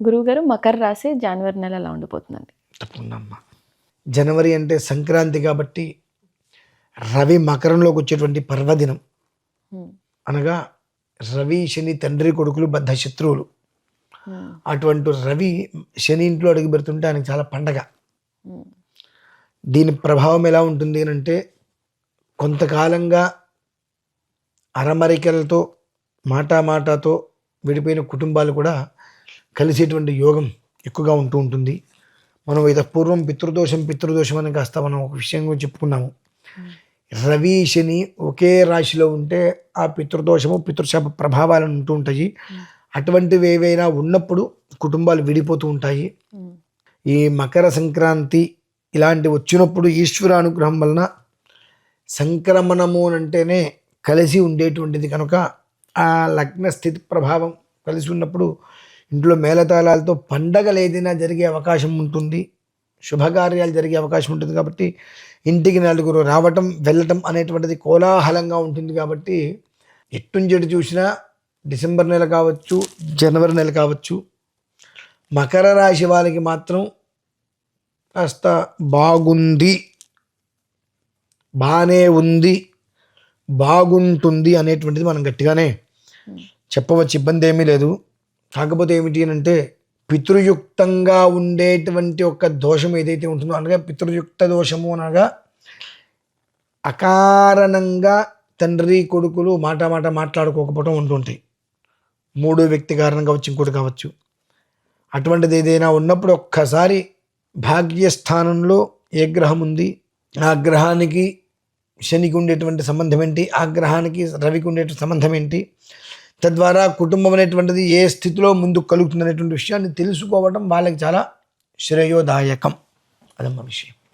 గురువుగారు మకర రాశి జనవరి నెల ఎలా ఉండిపోతుందండి? తప్పకుండా అమ్మా. జనవరి అంటే సంక్రాంతి కాబట్టి రవి మకరంలోకి వచ్చేటువంటి పర్వదినం. అనగా రవి శని తండ్రి కొడుకులు బద్ధ శత్రువులు. అటువంటి రవి శని ఇంట్లో అడుగు పెడుతుంటే ఆయనకు చాలా పండగ. దీని ప్రభావం ఎలా ఉంటుంది అని అంటే, కొంతకాలంగా అరమరికలతో మాటాతో విడిపోయిన కుటుంబాలు కూడా కలిసేటువంటి యోగం ఎక్కువగా ఉంటూ ఉంటుంది. మనం పూర్వం పితృదోషం అని కాస్త మనం ఒక విషయం గురించి చెప్పుకున్నాము. రవి శని ఒకే రాశిలో ఉంటే ఆ పితృదోషము పితృశాప ప్రభావాలను ఉంటూ ఉంటాయి. అటువంటివి ఏవైనా ఉన్నప్పుడు కుటుంబాలు విడిపోతూ ఉంటాయి. ఈ మకర సంక్రాంతి ఇలాంటి వచ్చినప్పుడు ఈశ్వర అనుగ్రహం వలన సంక్రమణము అంటేనే కలిసి ఉండేటువంటిది కనుక ఆ లగ్న స్థితి ప్రభావం కలిసి ఉన్నప్పుడు ఇంట్లో మేళతాళాలతో పండగలు ఏదైనా జరిగే అవకాశం ఉంటుంది, శుభకార్యాలు జరిగే అవకాశం ఉంటుంది. కాబట్టి ఇంటికి నలుగురు రావటం వెళ్ళటం అనేటువంటిది కోలాహలంగా ఉంటుంది. కాబట్టి ఎట్టుంచెడు చూసినా డిసెంబర్ నెల కావచ్చు, జనవరి నెల కావచ్చు, మకర రాశి వాళ్ళకి మాత్రం కాస్త బాగుంది, బాగానే ఉంది, బాగుంటుంది అనేటువంటిది మనం గట్టిగానే చెప్పవచ్చు. ఇబ్బంది ఏమీ లేదు. కాకపోతే ఏమిటి అని అంటే, పితృయుక్తంగా ఉండేటువంటి ఒక దోషం ఏదైతే ఉంటుందో, అనగా పితృయుక్త దోషము అనగా అకారణంగా తండ్రి కొడుకులు మాట మాట్లాడుకోకపోవడం ఉంటుంటాయి. మూడో వ్యక్తి కారణం కావచ్చు, ఇంకోటి కావచ్చు. అటువంటిది ఏదైనా ఉన్నప్పుడు ఒక్కసారి భాగ్యస్థానంలో ఏ గ్రహం ఉంది, ఆ గ్రహానికి శనికి ఉండేటువంటి సంబంధం ఏంటి, ఆ గ్రహానికి రవికి ఉండేటువంటి సంబంధం ఏంటి, తద్వారా కుటుంబం అనేటువంటిది ఏ స్థితిలో ముందుకు కలుగుతుంది అనేటువంటి విషయాన్ని తెలుసుకోవడం వాళ్ళకి చాలా శ్రేయోదాయకం. అదమ్మ విషయం.